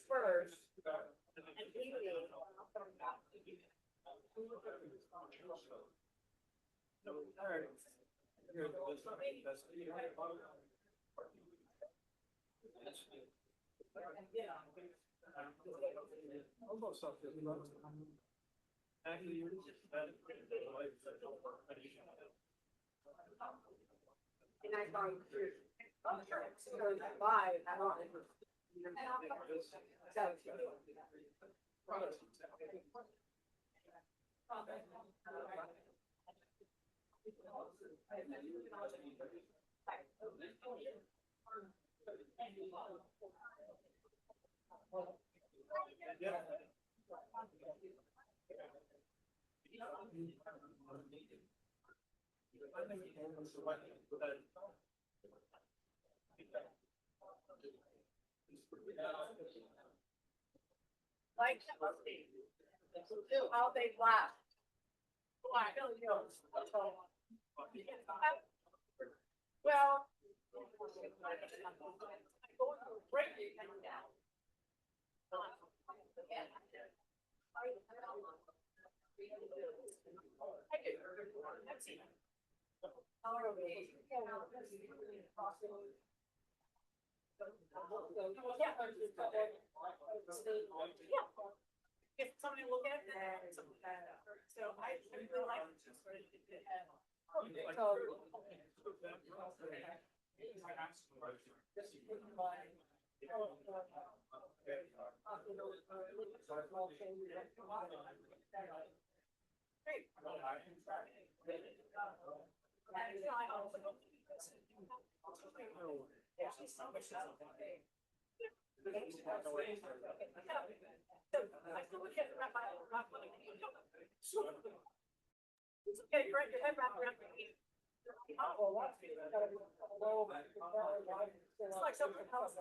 First. Almost something. Actually, and I thought, oh, sure, so five, I don't know. Like how they laugh. Well. Yeah. If somebody look at it, so I really like it. It's okay, right, your head wrapped around your feet. It's like something else.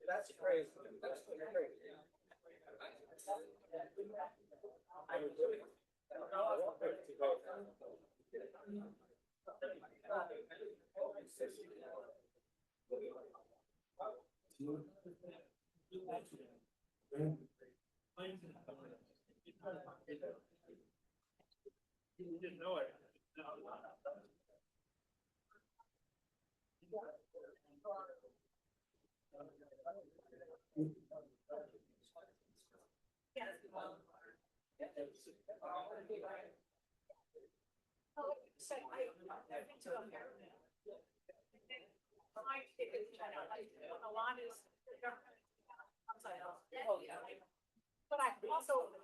That's crazy. That's crazy. You didn't know it. But I also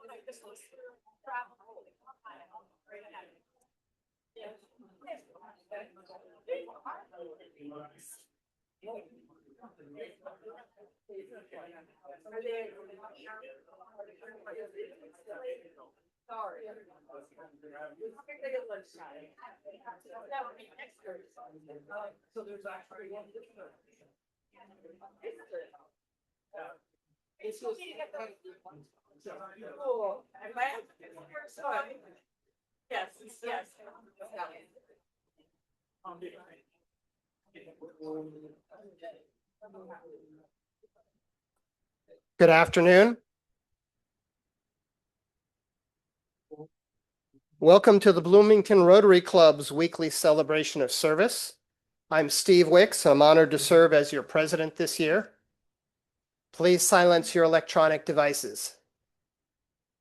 like this was travel. Yeah. Sorry. So there's actually one. It's just. Cool. I'm glad. Yes, yes. Good afternoon. Welcome to the Bloomington Rotary Club's weekly celebration of service. I'm Steve Wicks. I'm honored to serve as your president this year. Please silence your electronic devices.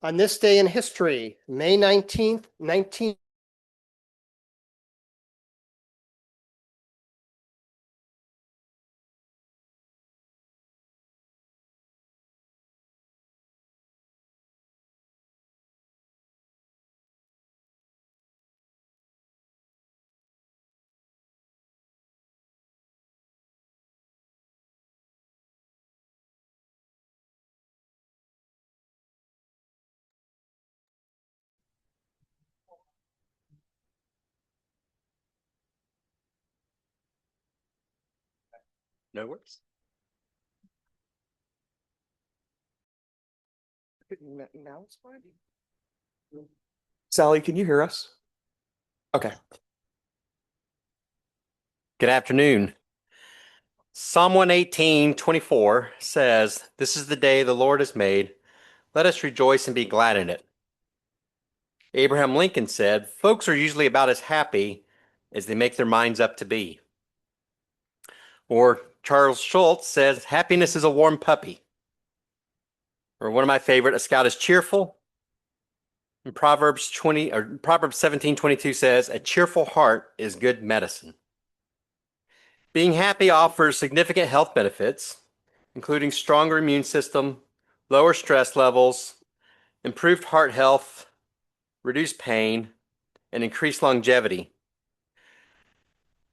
On this day in history, May 19th, 19... No worries. Now it's fine. Sally, can you hear us? Okay. Good afternoon. Psalm 118:24 says, "This is the day the Lord has made. Let us rejoice and be glad in it." Abraham Lincoln said, "Folks are usually about as happy as they make their minds up to be." Or Charles Schultz says, "Happiness is a warm puppy." Or one of my favorite, "A scout is cheerful." And Proverbs 17:22 says, "A cheerful heart is good medicine." Being happy offers significant health benefits, including stronger immune system, lower stress levels, improved heart health, reduced pain, and increased longevity.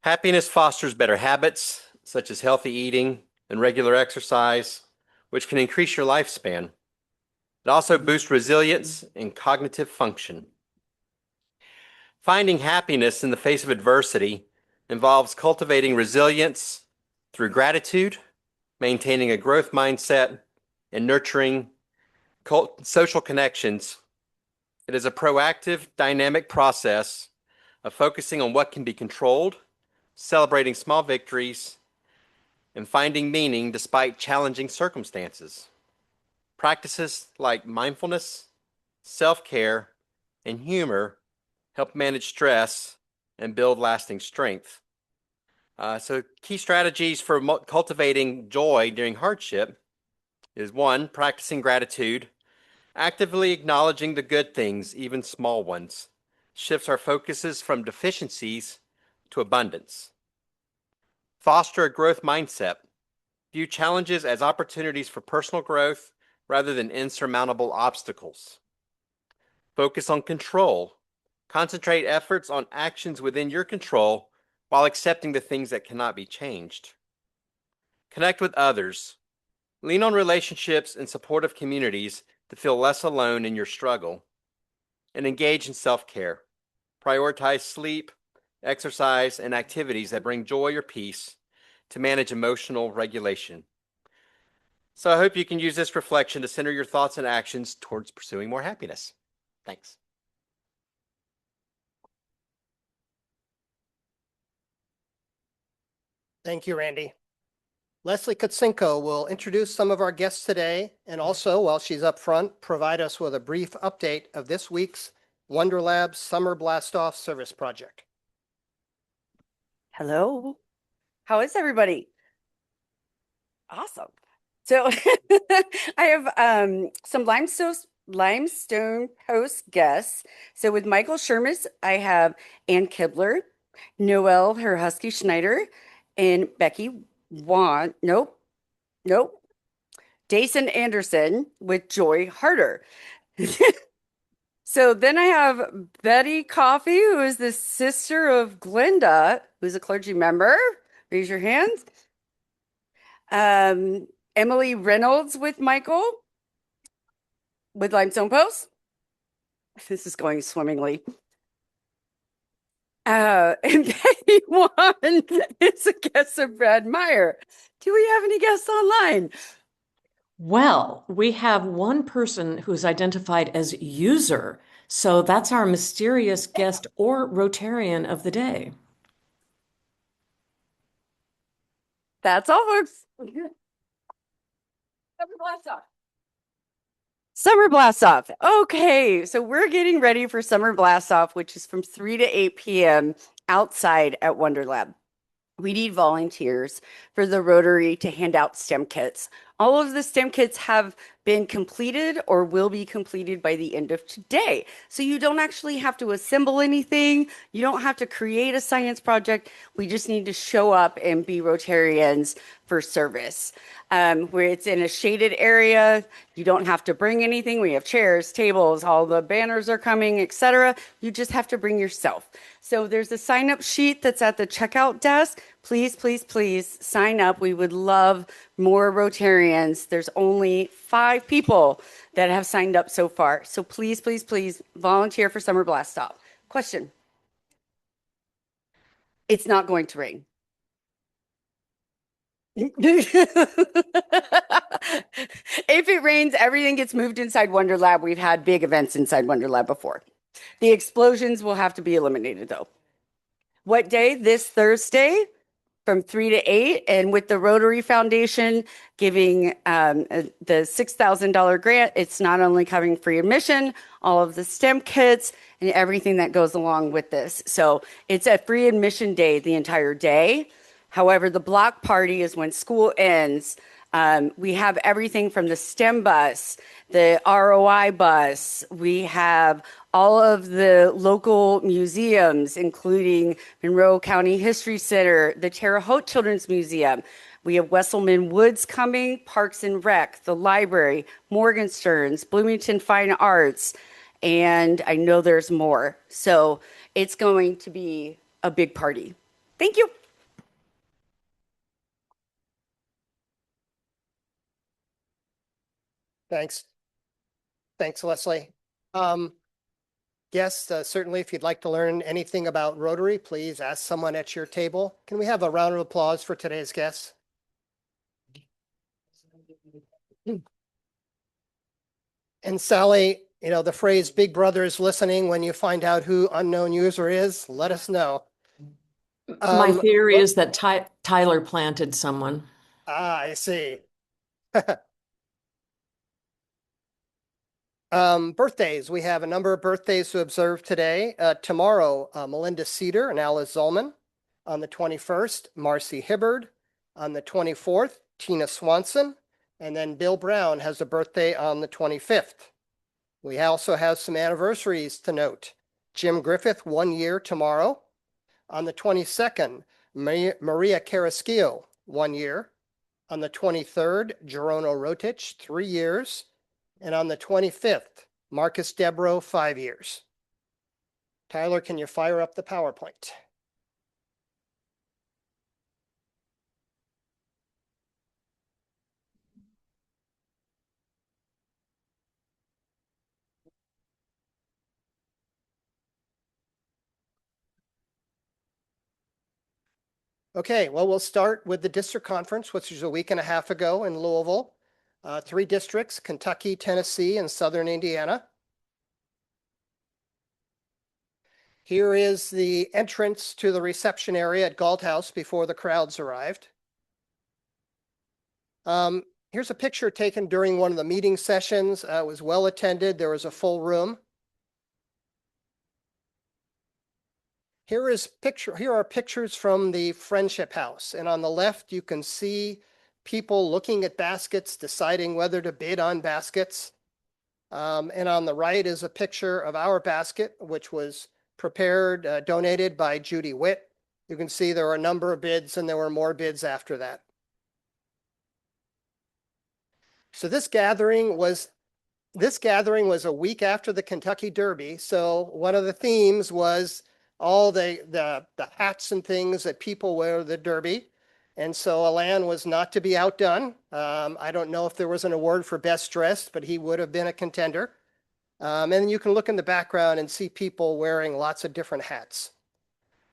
Happiness fosters better habits, such as healthy eating and regular exercise, which can increase your lifespan. It also boosts resilience and cognitive function. Finding happiness in the face of adversity involves cultivating resilience through gratitude, maintaining a growth mindset, and nurturing social connections. It is a proactive, dynamic process of focusing on what can be controlled, celebrating small victories, and finding meaning despite challenging circumstances. Practices like mindfulness, self-care, and humor help manage stress and build lasting strength. So key strategies for cultivating joy during hardship is 1, practicing gratitude. Actively acknowledging the good things, even small ones, shifts our focuses from deficiencies to abundance. Foster a growth mindset. View challenges as opportunities for personal growth rather than insurmountable obstacles. Focus on control. Concentrate efforts on actions within your control while accepting the things that cannot be changed. Connect with others. Lean on relationships and supportive communities to feel less alone in your struggle. And engage in self-care. Prioritize sleep, exercise, and activities that bring joy or peace to manage emotional regulation. So I hope you can use this reflection to center your thoughts and actions towards pursuing more happiness. Thanks. Thank you, Randy. Leslie Kutsenko will introduce some of our guests today, and also, while she's up front, provide us with a brief update of this week's Wonder Labs Summer Blast-Off Service Project. Hello. How is everybody? Awesome. So I have some limestone post guests. So with Michael Shermis, I have Ann Kibler, Noelle, her husky Schneider, and Becky nope, Dason Anderson with Joy Harder. So then I have Betty Coffey, who is the sister of Glenda, who's a clergy member. Raise your hands. Emily Reynolds with Michael with Limestone Post. This is going swimmingly. And Betty One is a guest of Brad Meyer. Do we have any guests online? Well, we have one person who's identified as user. So that's our mysterious guest or Rotarian of the day. That's all, folks. Summer blast off. Summer blast off. Okay, so we're getting ready for summer blast off, which is from 3 to 8 p.m. outside at Wonder Lab. We need volunteers for the Rotary to hand out STEM kits. All of the STEM kits have been completed or will be completed by the end of today. So you don't actually have to assemble anything. You don't have to create a science project. We just need to show up and be Rotarians for service. Where it's in a shaded area, you don't have to bring anything. We have chairs, tables, all the banners are coming, etc. You just have to bring yourself. So there's a sign-up sheet that's at the checkout desk. Please, please, please sign up. We would love more Rotarians. There's only 5 people that have signed up so far. So please, please, please volunteer for Summer Blast Off. Question. It's not going to rain. If it rains, everything gets moved inside Wonder Lab. We've had big events inside Wonder Lab before. The explosions will have to be eliminated though. What day? This Thursday from 3 to 8. And with the Rotary Foundation giving the $6,000 grant, it's not only covering free admission, all of the STEM kits and everything that goes along with this. So it's a free admission day the entire day. However, the block party is when school ends. We have everything from the STEM bus, the ROI bus. We have all of the local museums, including Monroe County History Center, the Terre Haute Children's Museum. We have Wesselman Woods coming, Parks and Rec, the library, Morgenstern's, Bloomington Fine Arts, and I know there's more. So it's going to be a big party. Thank you. Thanks. Thanks, Leslie. Yes, certainly if you'd like to learn anything about Rotary, please ask someone at your table. Can we have a round of applause for today's guests? And Sally, you know, the phrase Big Brother is listening. When you find out who unknown user is, let us know. My theory is that Tyler planted someone. I see. Birthdays. We have a number of birthdays to observe today. Tomorrow, Melinda Cedar and Alice Zollman. On the 21st, Marcy Hibbard. On the 24th, Tina Swanson. And then Bill Brown has a birthday on the 25th. We also have some anniversaries to note. Jim Griffith, 1 year tomorrow. On the 22nd, Maria Carrasquillo, 1 year. On the 23rd, Gerono Rotich, 3 years. And on the 25th, Marcus Debro, 5 years. Tyler, can you fire up the PowerPoint? Okay, well, we'll start with the district conference, which was a week and a half ago in Louisville. 3 districts, Kentucky, Tennessee, and Southern Indiana. Here is the entrance to the reception area at Galt House before the crowds arrived. Here's a picture taken during one of the meeting sessions. It was well attended. There was a full room. Here are pictures from the Friendship House. And on the left, you can see people looking at baskets, deciding whether to bid on baskets. And on the right is a picture of our basket, which was prepared, donated by Judy Witt. You can see there were a number of bids and there were more bids after that. So this gathering was a week after the Kentucky Derby. So one of the themes was all the hats and things that people wear at the Derby. And so Alan was not to be outdone. I don't know if there was an award for best dressed, but he would have been a contender. And you can look in the background and see people wearing lots of different hats.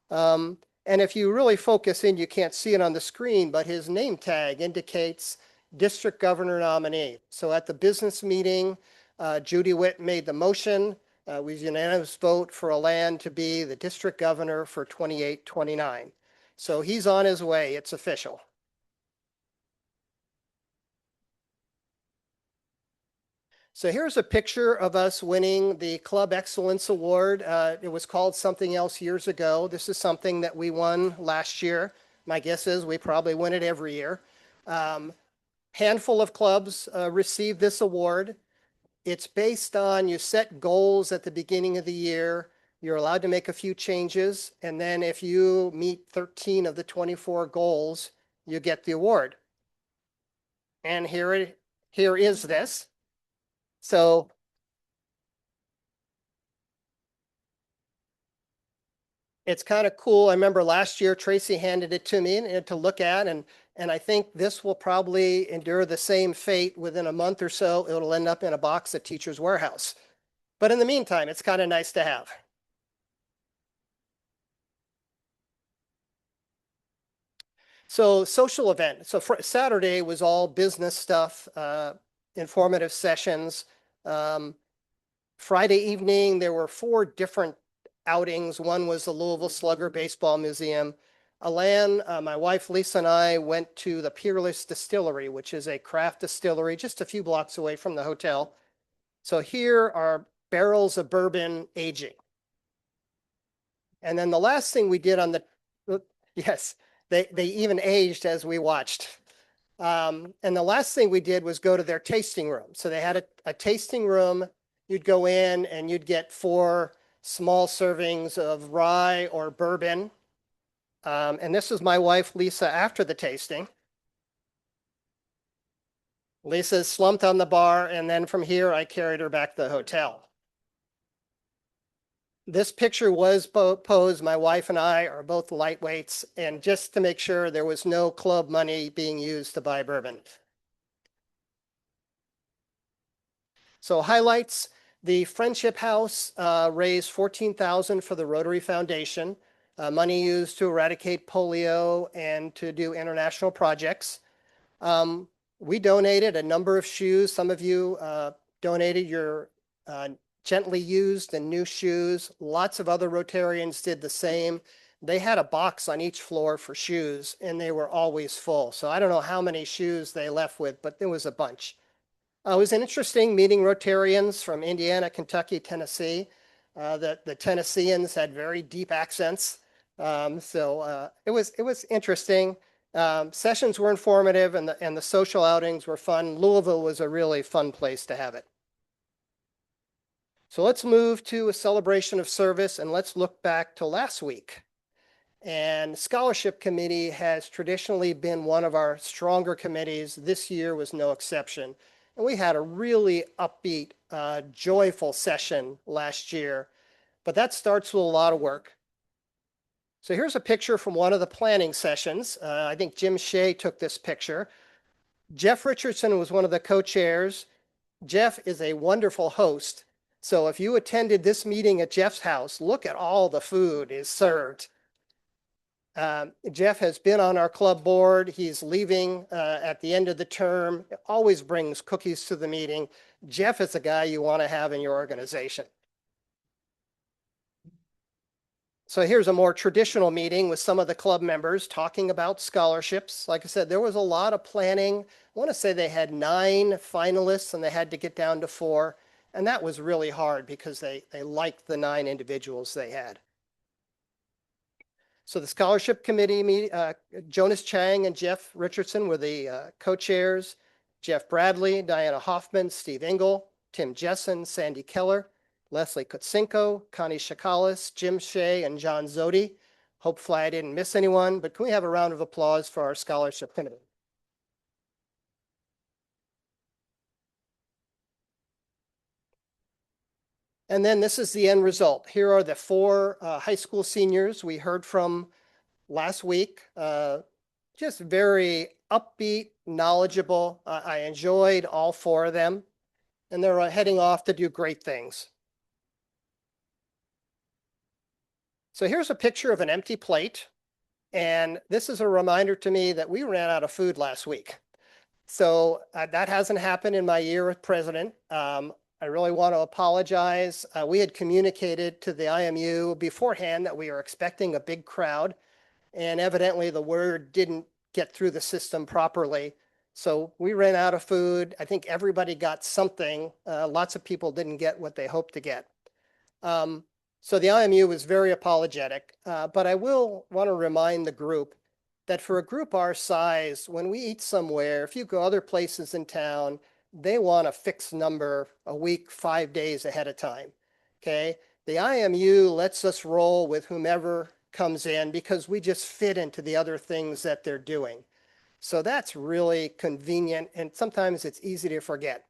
And if you really focus in, you can't see it on the screen, but his name tag indicates district governor nominee. So at the business meeting, Judy Witt made the motion. It was unanimous vote for Alan to be the district governor for 28-29. So he's on his way. It's official. So here's a picture of us winning the Club Excellence Award. It was called something else years ago. This is something that we won last year. My guess is we probably win it every year. Handful of clubs receive this award. It's based on you set goals at the beginning of the year. You're allowed to make a few changes. And then if you meet 13 of the 24 goals, you get the award. And here is this. So it's kind of cool. I remember last year Tracy handed it to me and to look at, and I think this will probably endure the same fate. Within a month or so, it'll end up in a box at Teacher's Warehouse. But in the meantime, it's kind of nice to have. So social event. So Saturday was all business stuff, informative sessions. Friday evening, there were 4 different outings. One was the Louisville Slugger Baseball Museum. Alan, my wife Lisa, and I went to the Peerless Distillery, which is a craft distillery just a few blocks away from the hotel. So here are barrels of bourbon aging. And then the last thing we did on the, yes, they even aged as we watched. And the last thing we did was go to their tasting room. So they had a tasting room. You'd go in and you'd get 4 small servings of rye or bourbon. And this is my wife, Lisa, after the tasting. Lisa's slumped on the bar, and then from here, I carried her back to the hotel. This picture was posed. My wife and I are both lightweights, and just to make sure there was no club money being used to buy bourbon. So highlights, the Friendship House raised $14,000 for the Rotary Foundation, money used to eradicate polio and to do international projects. We donated a number of shoes. Some of you donated your gently used and new shoes. Lots of other Rotarians did the same. They had a box on each floor for shoes, and they were always full. So I don't know how many shoes they left with, but there was a bunch. It was an interesting meeting Rotarians from Indiana, Kentucky, Tennessee. The Tennesseans had very deep accents. So it was interesting. Sessions were informative, and the social outings were fun. Louisville was a really fun place to have it. So let's move to a celebration of service, and let's look back to last week. And Scholarship Committee has traditionally been one of our stronger committees. This year was no exception. And we had a really upbeat, joyful session last year, but that starts with a lot of work. So here's a picture from one of the planning sessions. I think Jim Shea took this picture. Jeff Richardson was one of the co-chairs. Jeff is a wonderful host. So if you attended this meeting at Jeff's house, look at all the food is served. Jeff has been on our club board. He's leaving at the end of the term. Always brings cookies to the meeting. Jeff is a guy you want to have in your organization. So here's a more traditional meeting with some of the club members talking about scholarships. Like I said, there was a lot of planning. I want to say they had 9 finalists and they had to get down to 4. And that was really hard because they liked the 9 individuals they had. So the scholarship committee, Jonas Chang and Jeff Richardson were the co-chairs. Jeff Bradley, Diana Hoffman, Steve Engel, Tim Jessen, Sandy Keller, Leslie Kutsinko, Connie Shakalis, Jim Shea, and John Zodi. Hopefully I didn't miss anyone, but can we have a round of applause for our scholarship committee? And then this is the end result. Here are the 4 high school seniors we heard from last week. just very upbeat, knowledgeable. I enjoyed all 4 of them, and they're heading off to do great things. So here's a picture of an empty plate. And this is a reminder to me that we ran out of food last week. So that hasn't happened in my year as president. I really want to apologize. We had communicated to the IMU beforehand that we were expecting a big crowd, and evidently the word didn't get through the system properly. So we ran out of food. I think everybody got something. Lots of people didn't get what they hoped to get. So the IMU was very apologetic, but I will want to remind the group that for a group our size, when we eat somewhere, if you go other places in town, they want a fixed number a week, 5 days ahead of time. Okay. The IMU lets us roll with whomever comes in because we just fit into the other things that they're doing. So that's really convenient, and sometimes it's easy to forget.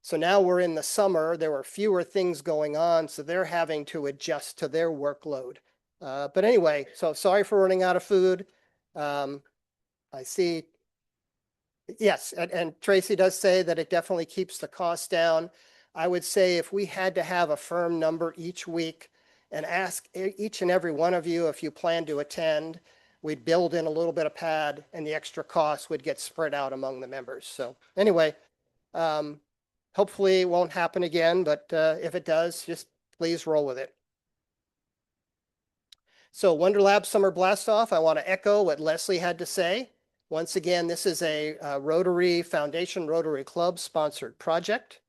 So now we're in the summer, there were fewer things going on, so they're having to adjust to their workload. But anyway, so sorry for running out of food. I see, yes, and Tracy does say that it definitely keeps the cost down. I would say if we had to have a firm number each week and ask each and every one of you if you plan to attend, we'd build in a little bit of pad and the extra costs would get spread out among the members. So anyway, hopefully it won't happen again, but if it does, just please roll with it. So Wonder Lab Summer Blast Off, I want to echo what Leslie had to say. Once again, this is a Rotary Foundation Rotary Club sponsored project.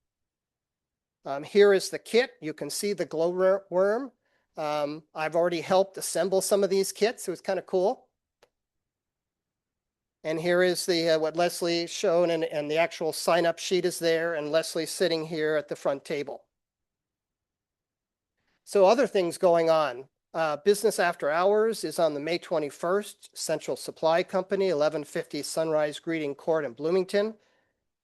Here is the kit. You can see the glowworm. I've already helped assemble some of these kits. It was kind of cool. And here is the what Leslie shown, and the actual sign-up sheet is there, and Leslie's sitting here at the front table. So other things going on. Business After Hours is on the May 21st, Central Supply Company, 1150 Sunrise Greeting Court in Bloomington,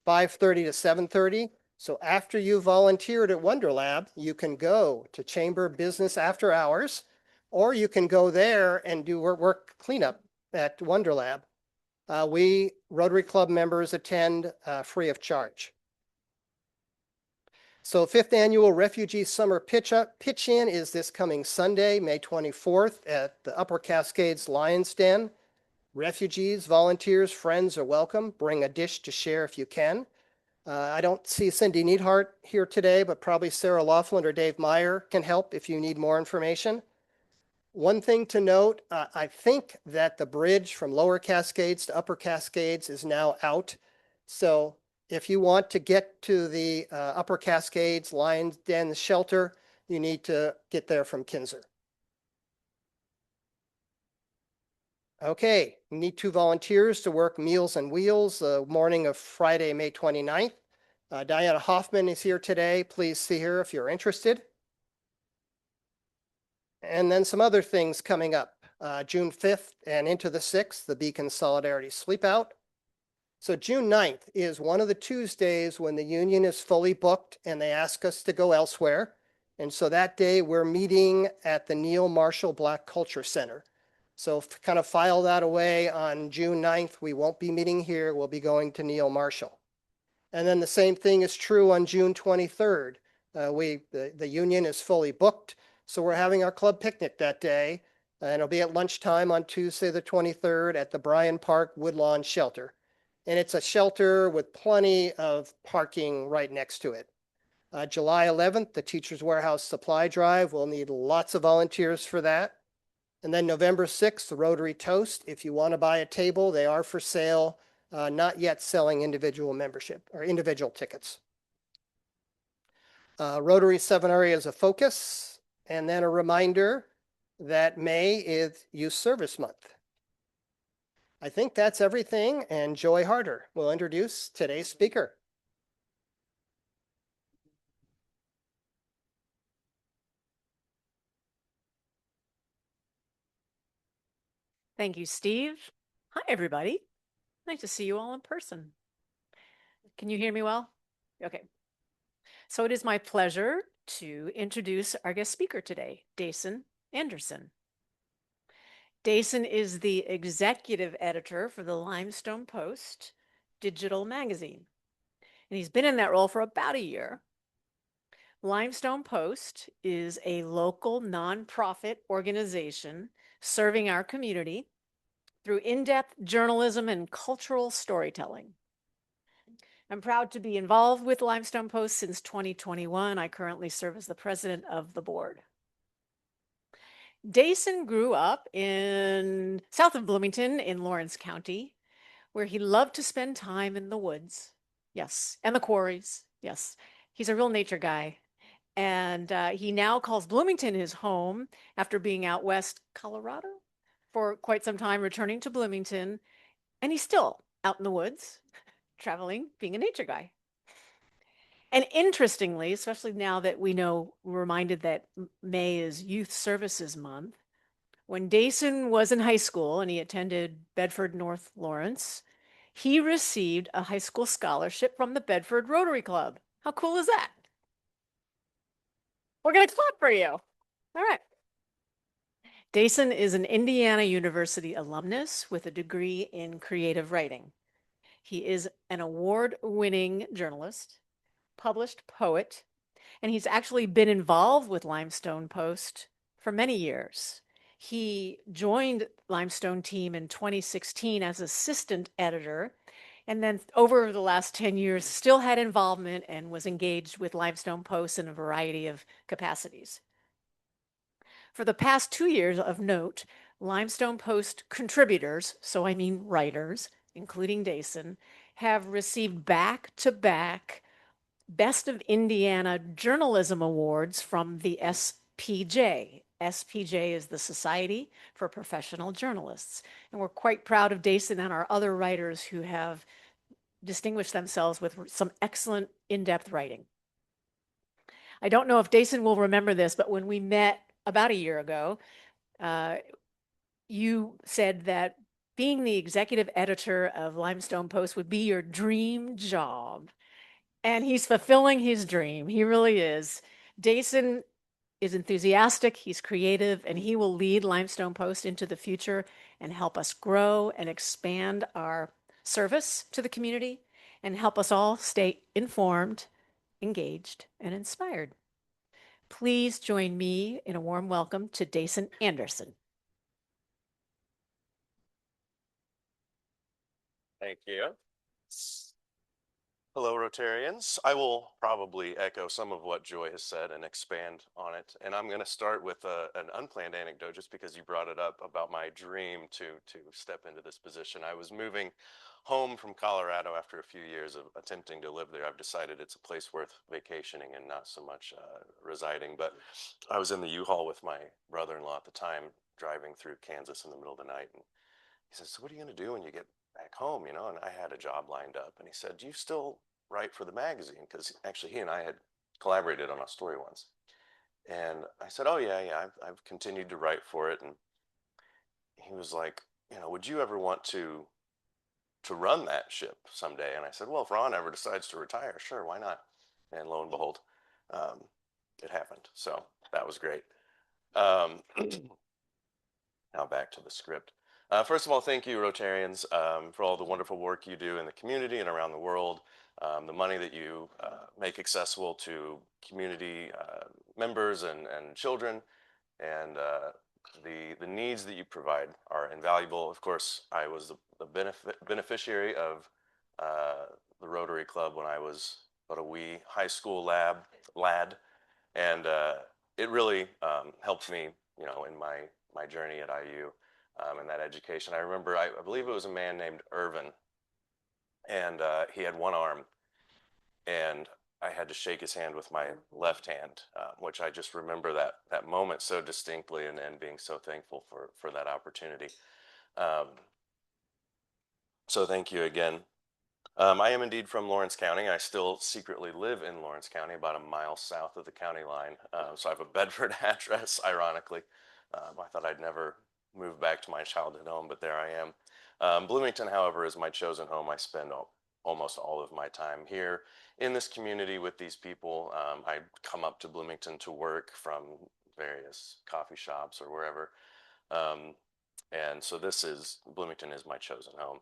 5:30 to 7:30. So after you volunteered at Wonder Lab, you can go to Chamber Business After Hours, or you can go there and do work cleanup at Wonder Lab. We Rotary Club members attend free of charge. So 5th Annual Refugee Summer Pitch-In is this coming Sunday, May 24th at the Upper Cascades Lions Den. Refugees, volunteers, friends are welcome. Bring a dish to share if you can. I don't see Cindy Neidhart here today, but probably Sarah Laughlin or Dave Meyer can help if you need more information. One thing to note, I think that the bridge from Lower Cascades to Upper Cascades is now out. So if you want to get to the Upper Cascades Lions Den shelter, you need to get there from Kinzer. Okay, we need 2 volunteers to work Meals on Wheels the morning of Friday, May 29th. Diana Hoffman is here today. Please see her if you're interested. And then some other things coming up. June 5th and into the 6th, the Beacon Solidarity Sleep Out. So June 9th is one of the Tuesdays when the union is fully booked and they ask us to go elsewhere. And so that day we're meeting at the Neil Marshall Black Culture Center. So kind of file that away on June 9th. We won't be meeting here. We'll be going to Neil Marshall. And then the same thing is true on June 23rd. The union is fully booked. So we're having our club picnic that day. And it'll be at lunchtime on Tuesday, the 23rd at the Bryan Park Woodlawn Shelter. And it's a shelter with plenty of parking right next to it. July 11th, the Teachers Warehouse Supply Drive. We'll need lots of volunteers for that. And then November 6th, the Rotary Toast. If you want to buy a table, they are for sale, not yet selling individual membership or individual tickets. Rotary 7 areas of focus. And then a reminder that May is Youth Service Month. I think that's everything, and Joy Harder will introduce today's speaker. Thank you, Steve. Hi, everybody. Nice to see you all in person. Can you hear me well? Okay. So it is my pleasure to introduce our guest speaker today, Dason Anderson. Dason is the executive editor for the Limestone Post digital magazine, and he's been in that role for about a year. Limestone Post is a local nonprofit organization serving our community through in-depth journalism and cultural storytelling. I'm proud to be involved with Limestone Post since 2021. I currently serve as the president of the board. Dason grew up in south of Bloomington in Lawrence County, where he loved to spend time in the woods. Yes, and the quarries. Yes, he's a real nature guy. And he now calls Bloomington his home after being out west, Colorado, for quite some time, returning to Bloomington. And he's still out in the woods, traveling, being a nature guy. And interestingly, especially now that we're reminded that May is Youth Services Month, when Dason was in high school and he attended Bedford North Lawrence, he received a high school scholarship from the Bedford Rotary Club. How cool is that? We're going to clap for you. All right. Dason is an Indiana University alumnus with a degree in creative writing. He is an award-winning journalist, published poet, and he's actually been involved with Limestone Post for many years. He joined Limestone team in 2016 as assistant editor, and then over the last 10 years still had involvement and was engaged with Limestone Post in a variety of capacities. For the past 2 years of note, Limestone Post contributors, so I mean writers, including Dason, have received back-to-back Best of Indiana Journalism Awards from the SPJ. SPJ is the Society for Professional Journalists. And we're quite proud of Dason and our other writers who have distinguished themselves with some excellent in-depth writing. I don't know if Dason will remember this, but when we met about a year ago, you said that being the executive editor of Limestone Post would be your dream job. And he's fulfilling his dream. He really is. Dason is enthusiastic, he's creative, and he will lead Limestone Post into the future and help us grow and expand our service to the community and help us all stay informed, engaged, and inspired. Please join me in a warm welcome to Dason Anderson. Thank you. Hello, Rotarians. I will probably echo some of what Joy has said and expand on it. And I'm going to start with an unplanned anecdote just because you brought it up about my dream to step into this position. I was moving home from Colorado after a few years of attempting to live there. I've decided it's a place worth vacationing and not so much residing. But I was in the U-Haul with my brother-in-law at the time, driving through Kansas in the middle of the night. And he said, "So what are you going to do when you get back home?" You know, and I had a job lined up. And he said, "Do you still write for the magazine?" Because actually he and I had collaborated on a story once. And I said, "Oh yeah, I've continued to write for it." And he was like, "You know, would you ever want to run that ship someday?" And I said, "Well, if Ron ever decides to retire, sure, why not?" And lo and behold, it happened. So that was great. Now back to the script. First of all, thank you, Rotarians, for all the wonderful work you do in the community and around the world. The money that you make accessible to community members and children, and the needs that you provide are invaluable. Of course, I was the beneficiary of the Rotary Club when I was but a wee high school lad, and it really helped me, you know, in my journey at IU. And that education. I remember, I believe it was a man named Irvin, and he had one arm, and I had to shake his hand with my left hand, which I just remember that moment so distinctly, and being so thankful for that opportunity. So thank you again. I am indeed from Lawrence County. I still secretly live in Lawrence County, about a mile south of the county line. So I have a Bedford address, ironically. I thought I'd never move back to my childhood home, but there I am. Bloomington, however, is my chosen home. I spend almost all of my time here in this community with these people. I come up to Bloomington to work from various coffee shops or wherever. And so Bloomington is my chosen home.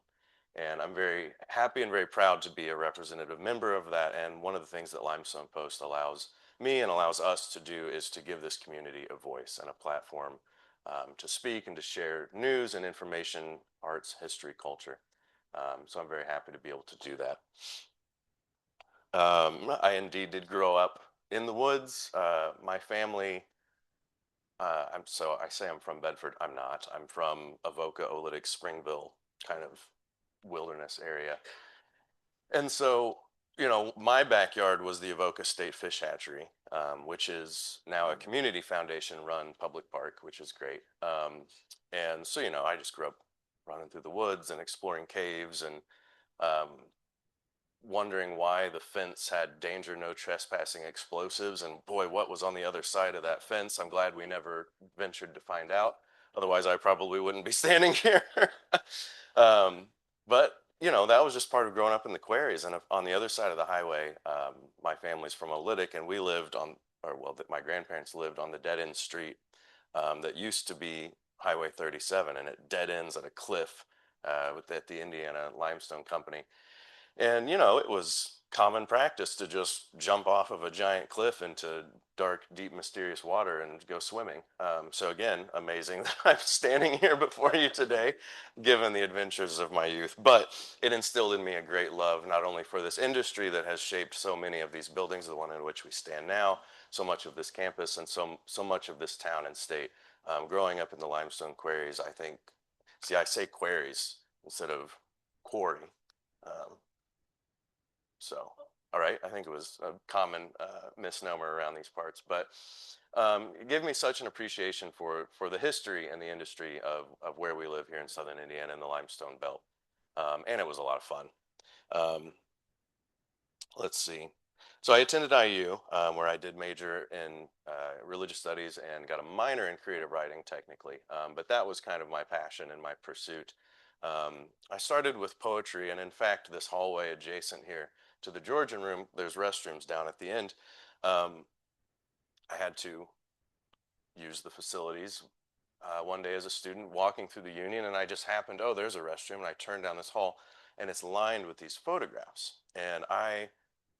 And I'm very happy and very proud to be a representative member of that. And one of the things that Limestone Post allows me and allows us to do is to give this community a voice and a platform to speak and to share news and information, arts, history, culture. So I'm very happy to be able to do that. I indeed did grow up in the woods. My family, I say I'm from Bedford. I'm not. I'm from Avoca, Oolitic, Springville, kind of wilderness area. And so, my backyard was the Avoca State Fish Hatchery, which is now a community foundation run public park, which is great. And so, I just grew up running through the woods and exploring caves and um, wondering why the fence had danger, no trespassing, explosives. And boy, what was on the other side of that fence? I'm glad we never ventured to find out. Otherwise, I probably wouldn't be standing here. But, that was just part of growing up in the quarries. And on the other side of the highway, my family's from Oolitic, and we lived my grandparents lived on the dead end street that used to be Highway 37, and it dead ends at a cliff at the Indiana Limestone Company. And, it was common practice to just jump off of a giant cliff into dark, deep, mysterious water and go swimming. So again, amazing that I'm standing here before you today, given the adventures of my youth. But it instilled in me a great love, not only for this industry that has shaped so many of these buildings, the one in which we stand now, so much of this campus, and so much of this town and state. Growing up in the limestone quarries, I say quarries instead of quarry. So, all right, I think it was a common misnomer around these parts, but it gave me such an appreciation for the history and the industry of where we live here in Southern Indiana in the Limestone Belt. And it was a lot of fun. Let's see. So I attended IU, where I did major in religious studies and got a minor in creative writing, technically. But that was kind of my passion and my pursuit. I started with poetry, and in fact, this hallway adjacent here to the Georgian room, there's restrooms down at the end. I had to use the facilities one day as a student walking through the Union, and I just happened, oh, there's a restroom, and I turned down this hall, and it's lined with these photographs. And I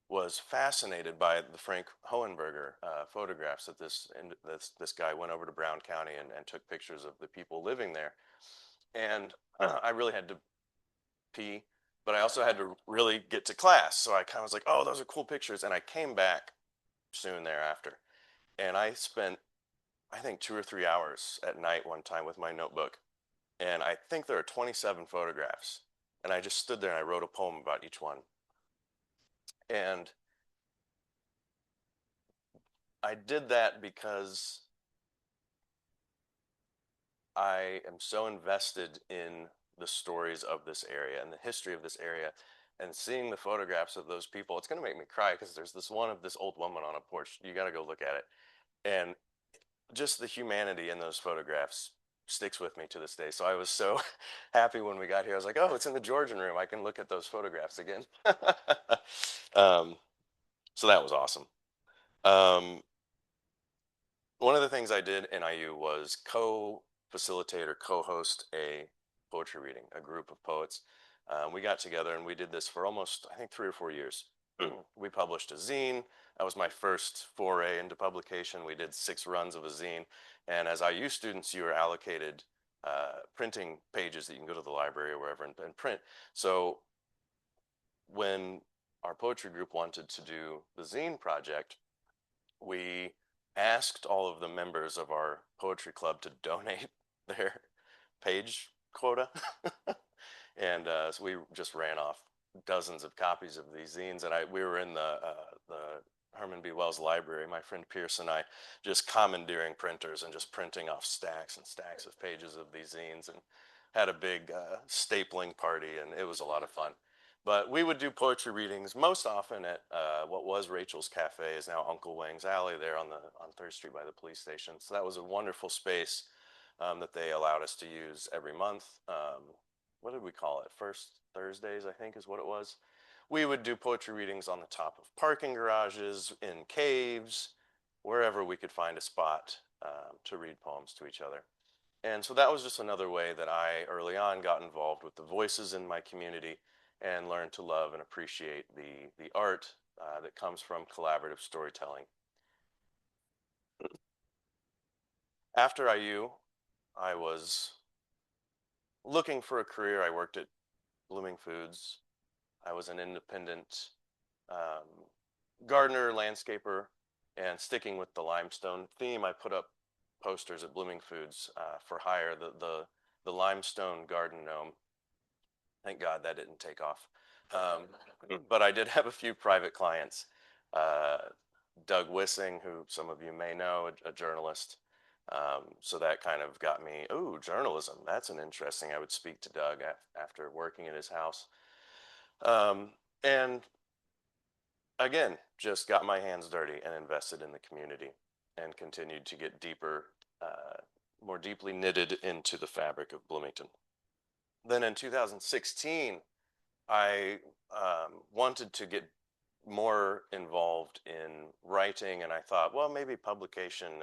was fascinated by the Frank Hohenberger photographs that this guy went over to Brown County and took pictures of the people living there. And I really had to pee, but I also had to really get to class. So I kind of was like, oh, those are cool pictures. And I came back soon thereafter. And I spent, I think, 2 or 3 hours at night one time with my notebook. And I think there are 27 photographs. And I just stood there and I wrote a poem about each one. And I did that because I am so invested in the stories of this area and the history of this area, and seeing the photographs of those people. It's going to make me cry because there's this one of this old woman on a porch. You got to go look at it. And just the humanity in those photographs sticks with me to this day. So I was so happy when we got here. I was like, oh, it's in the Georgian room. I can look at those photographs again. So that was awesome. One of the things I did in IU was co-facilitate or co-host a poetry reading, a group of poets. We got together and we did this for almost, I think, 3 or 4 years. We published a zine. That was my first foray into publication. We did 6 runs of a zine. And as IU students, you are allocated printing pages that you can go to the library or wherever and print. So when our poetry group wanted to do the zine project, we asked all of the members of our poetry club to donate their page quota. And so we just ran off dozens of copies of these zines. And we were in the Herman B. Wells Library, my friend Pierce and I, just commandeering printers and just printing off stacks and stacks of pages of these zines, and had a big stapling party, and it was a lot of fun. But we would do poetry readings most often at what was Rachel's Cafe, is now Uncle Wang's Alley there on 3rd Street by the police station. So that was a wonderful space that they allowed us to use every month. What did we call it? First Thursdays, I think, is what it was. We would do poetry readings on the top of parking garages, in caves, wherever we could find a spot to read poems to each other. And so that was just another way that I early on got involved with the voices in my community and learned to love and appreciate the art that comes from collaborative storytelling. After IU, I was looking for a career. I worked at Blooming Foods. I was an independent gardener, landscaper, and sticking with the limestone theme, I put up posters at Blooming Foods for hire, the limestone garden gnome. Thank God that didn't take off. But I did have a few private clients. Doug Wissing, who some of you may know, a journalist. So that kind of got me, oh, journalism, that's an interesting. I would speak to Doug after working at his house. And again, just got my hands dirty and invested in the community and continued to get deeper, more deeply knitted into the fabric of Bloomington. Then in 2016, I wanted to get more involved in writing, and I thought, well, maybe publication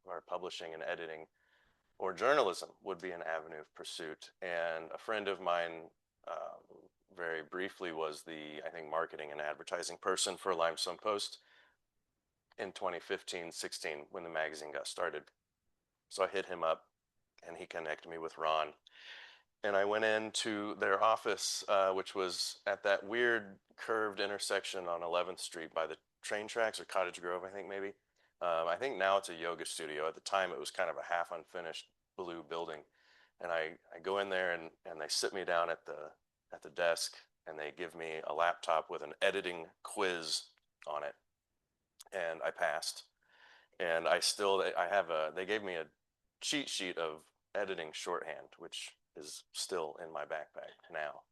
or publishing and editing or journalism would be an avenue of pursuit. And a friend of mine very briefly was I think, marketing and advertising person for Limestone Post in 2015-16 when the magazine got started. So I hit him up and he connected me with Ron. And I went into their office, which was at that weird curved intersection on 11th Street by the train tracks, or Cottage Grove, I think maybe. I think now it's a yoga studio. At the time, it was kind of a half unfinished blue building. And I go in there and they sit me down at the desk and they give me a laptop with an editing quiz on it. And I passed. And they gave me a cheat sheet of editing shorthand, which is still in my backpack now,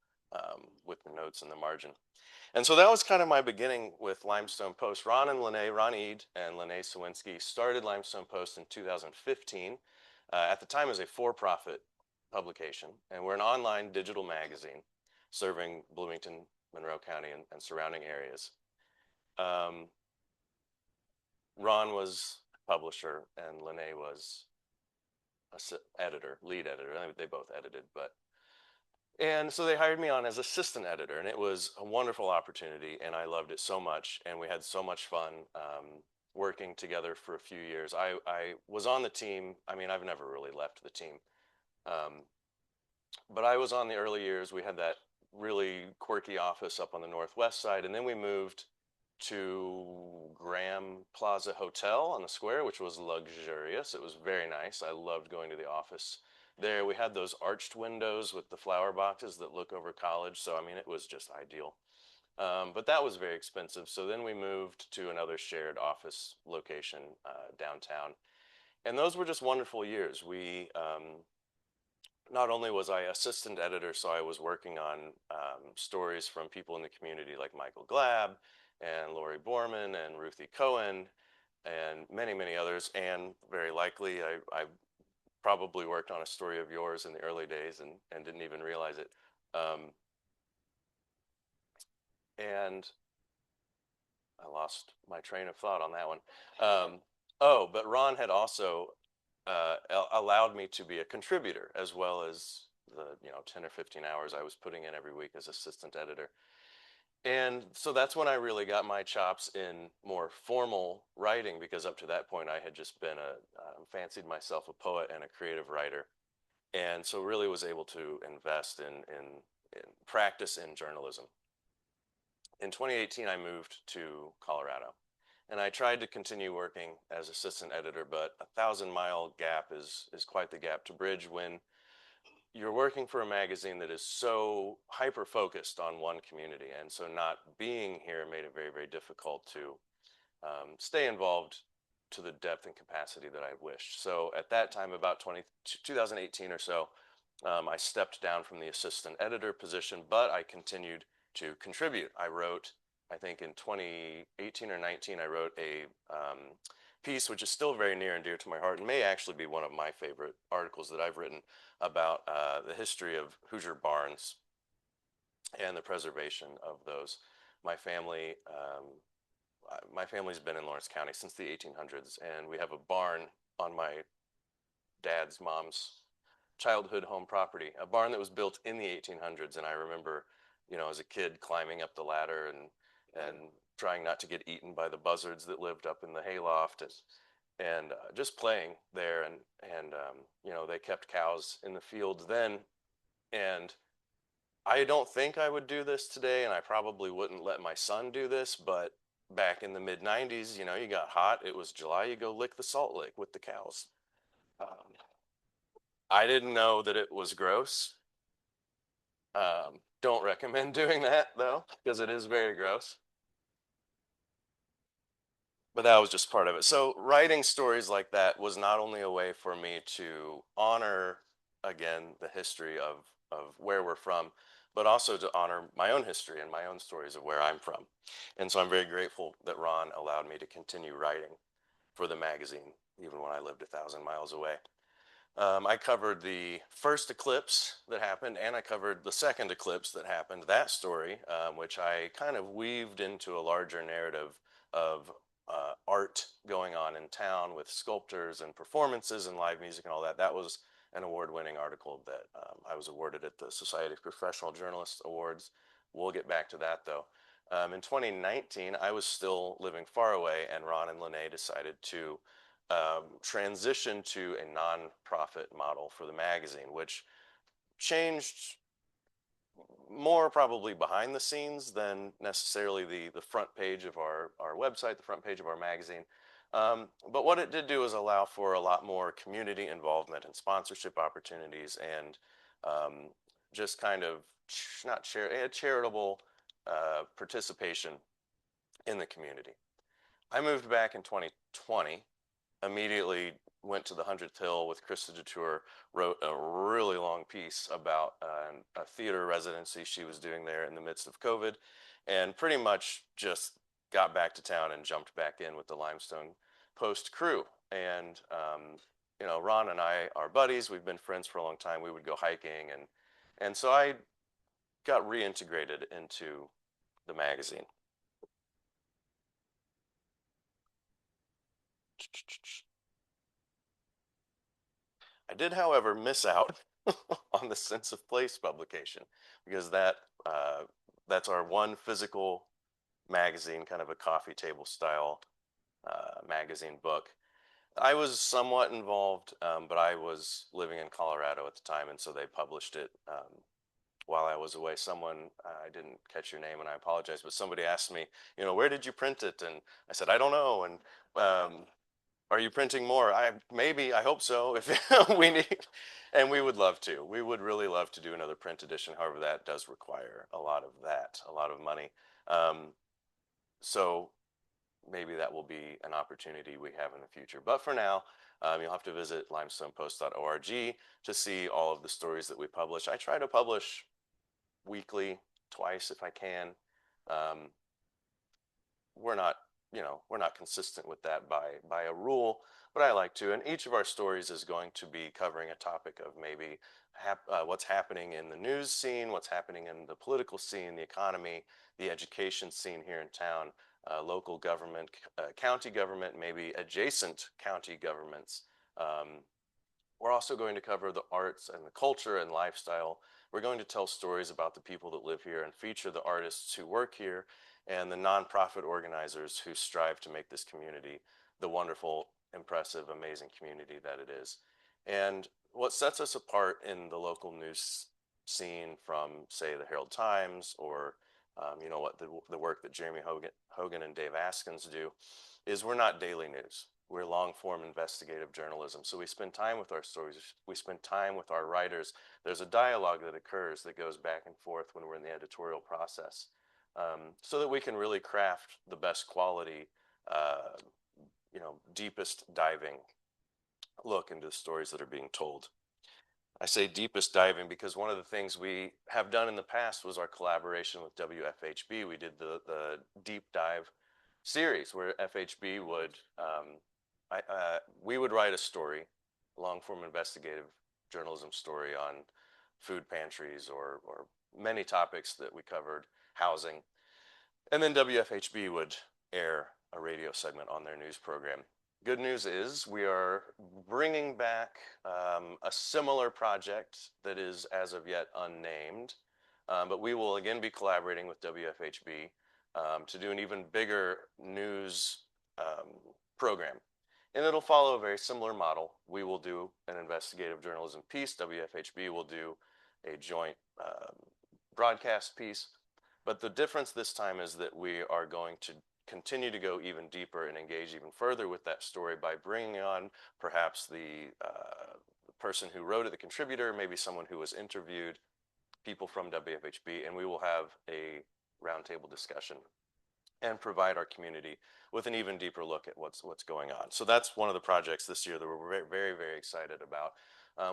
with the notes in the margin. And so that was kind of my beginning with Limestone Post. Ron Eid and Lene Sawinski started Limestone Post in 2015. At the time, it was a for-profit publication, and we're an online digital magazine serving Bloomington, Monroe County, and surrounding areas. Ron was publisher, and Lene was lead editor. They both edited, and so they hired me on as assistant editor, and it was a wonderful opportunity, and I loved it so much, and we had so much fun working together for a few years. I was on the team. I mean, I've never really left the team, but I was on the early years. We had that really quirky office up on the northwest side, and then we moved to Graham Plaza Hotel on the square, which was luxurious. It was very nice. I loved going to the office there. We had those arched windows with the flower boxes that look over college. So, I mean, it was just ideal. But that was very expensive. So then we moved to another shared office location downtown. And those were just wonderful years. Not only was I assistant editor, so I was working on stories from people in the community like Michael Glab and Lori Borman and Ruthie Cohen and many, many others. And very likely, I probably worked on a story of yours in the early days and didn't even realize it. And I lost my train of thought on that one. But Ron had also allowed me to be a contributor, as well as the 10 or 15 hours I was putting in every week as assistant editor. And so that's when I really got my chops in more formal writing, because up to that point I had just been fancied myself a poet and a creative writer. And so really was able to invest in practice in journalism. In 2018, I moved to Colorado, and I tried to continue working as assistant editor, but a 1,000-mile gap is quite the gap to bridge when you're working for a magazine that is so hyper-focused on one community. And so not being here made it very, very difficult to stay involved to the depth and capacity that I wished. So at that time, about 2018 or so, I stepped down from the assistant editor position, but I continued to contribute. I wrote, I think in 2018 or 19, I wrote a piece which is still very near and dear to my heart and may actually be one of my favorite articles that I've written about the history of Hoosier barns and the preservation of those. My family's been in Lawrence County since the 1800s, and we have a barn on my dad's mom's childhood home property, a barn that was built in the 1800s. And I remember, as a kid climbing up the ladder and trying not to get eaten by the buzzards that lived up in the hayloft, and just playing there. And they kept cows in the fields then. And I don't think I would do this today, and I probably wouldn't let my son do this, but back in the mid 90s, you got hot, it was July, you go lick the salt lick with the cows. I didn't know that it was gross. Don't recommend doing that though, because it is very gross. But that was just part of it. So writing stories like that was not only a way for me to honor, again, the history of where we're from, but also to honor my own history and my own stories of where I'm from. And so I'm very grateful that Ron allowed me to continue writing for the magazine, even when I lived 1,000 miles away. I covered the first eclipse that happened, and I covered the second eclipse that happened, that story, which I kind of weaved into a larger narrative of art going on in town with sculptors and performances and live music and all that. That was an award-winning article that I was awarded at the Society of Professional Journalists Awards. We'll get back to that though. In 2019, I was still living far away, and Ron and Lene decided to transition to a nonprofit model for the magazine, which changed more probably behind the scenes than necessarily the front page of our website, the front page of our magazine. But what it did do is allow for a lot more community involvement and sponsorship opportunities, and just kind of charitable participation in the community. I moved back in 2020, immediately went to the 100th Hill with Krista DeTour, wrote a really long piece about a theater residency she was doing there in the midst of COVID, and pretty much just got back to town and jumped back in with the Limestone Post crew. And Ron and I are buddies. We've been friends for a long time. We would go hiking, and so I got reintegrated into the magazine. I did, however, miss out on the Sense of Place publication, because that's our one physical magazine, kind of a coffee table style magazine book. I was somewhat involved, but I was living in Colorado at the time, and so they published it while I was away. Someone, I didn't catch your name and I apologize, but somebody asked me, where did you print it? And I said, I don't know. And are you printing more? I hope so. If we need, and we would love to. We would really love to do another print edition. However, that does require a lot of money. So maybe that will be an opportunity we have in the future. But for now, you'll have to visit limestonepost.org to see all of the stories that we publish. I try to publish weekly, twice if I can. We're not consistent with that by a rule, but I like to. And each of our stories is going to be covering a topic of maybe what's happening in the news scene, what's happening in the political scene, the economy, the education scene here in town, local government, county government, maybe adjacent county governments. We're also going to cover the arts and the culture and lifestyle. We're going to tell stories about the people that live here and feature the artists who work here and the nonprofit organizers who strive to make this community the wonderful, impressive, amazing community that it is. And what sets us apart in the local news scene from, say, the Herald Times or what the work that Jeremy Hogan and Dave Askins do is we're not daily news. We're long-form investigative journalism. So we spend time with our stories. We spend time with our writers. There's a dialogue that occurs that goes back and forth when we're in the editorial process, so that we can really craft the best quality, deepest diving look into the stories that are being told. I say deepest diving because one of the things we have done in the past was our collaboration with WFHB. We did the deep dive series where FHB would, we would write a story, long form investigative journalism story on food pantries or many topics that we covered, housing. And then WFHB would air a radio segment on their news program. good news is we are bringing back a similar project that is as of yet unnamed, but we will again be collaborating with WFHB to do an even bigger news program. And it'll follow a very similar model. We will do an investigative journalism piece. WFHB will do a joint broadcast piece. But the difference this time is that we are going to continue to go even deeper and engage even further with that story by bringing on perhaps the person who wrote it, the contributor, maybe someone who was interviewed, people from WFHB, and we will have a roundtable discussion and provide our community with an even deeper look at what's going on. So that's one of the projects this year that we're very, very, very excited about.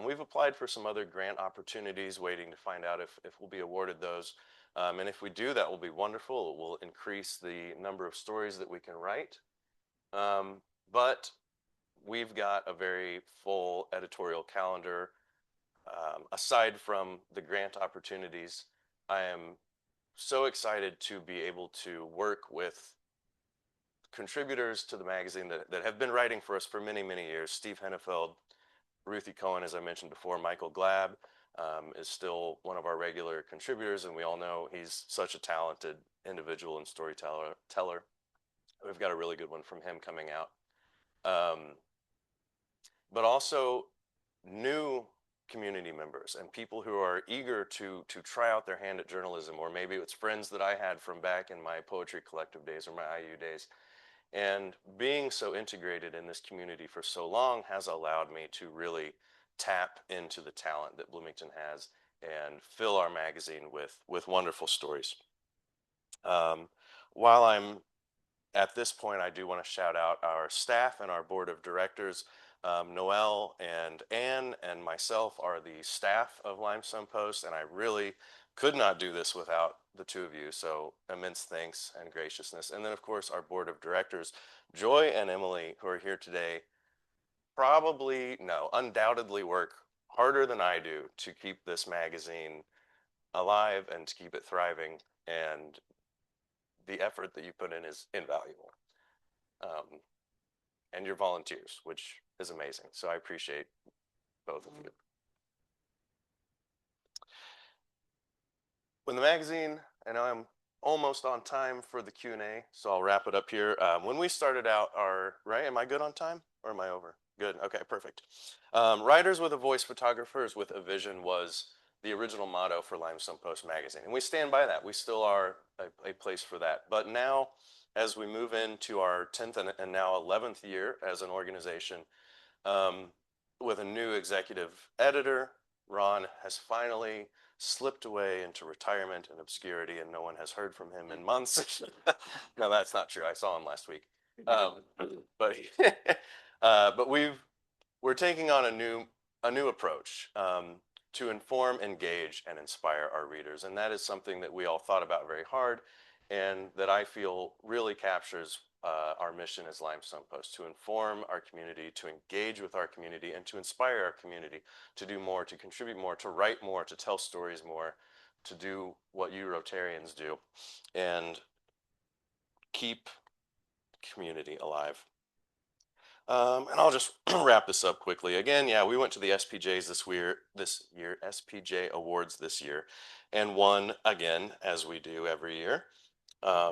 We've applied for some other grant opportunities, waiting to find out if we'll be awarded those. And if we do, that will be wonderful. It will increase the number of stories that we can write. But we've got a very full editorial calendar. Aside from the grant opportunities, I am so excited to be able to work with contributors to the magazine that have been writing for us for many, many years. Steve Hennefeld, Ruthie Cohen, as I mentioned before, Michael Glab is still one of our regular contributors, and we all know he's such a talented individual and storyteller. We've got a really good one from him coming out. But also new community members and people who are eager to try out their hand at journalism, or maybe it's friends that I had from back in my poetry collective days or my IU days. And being so integrated in this community for so long has allowed me to really tap into the talent that Bloomington has and fill our magazine with wonderful stories. While I'm at this point, I do want to shout out our staff and our board of directors. Noelle and Anne and myself are the staff of Limestone Post, and I really could not do this without the two of you. So immense thanks and graciousness. And then, of course, our board of directors, Joy and Emily, who are here today, undoubtedly work harder than I do to keep this magazine alive and to keep it thriving. And the effort that you put in is invaluable. And your volunteers, which is amazing. So I appreciate both of you. When the magazine, and I'm almost on time for the Q&A, so I'll wrap it up here. When we started out right, am I good on time or am I over? Good, okay, perfect. Writers with a voice, photographers with a vision was the original motto for Limestone Post magazine. And we stand by that. We still are a place for that. But now, as we move into our 10th and now 11th year as an organization, with a new executive editor, Ron has finally slipped away into retirement and obscurity, and no one has heard from him in months. No, that's not true. I saw him last week. But we're taking on a new approach to inform, engage, and inspire our readers, and that is something that we all thought about very hard, and that I feel really captures our mission as Limestone Post: to inform our community, to engage with our community, and to inspire our community to do more, to contribute more, to write more, to tell stories more, to do what you Rotarians do, and keep community alive. And I'll just wrap this up quickly. Again, yeah, we went to the SPJs this year, SPJ Awards this year, and won again, as we do every year.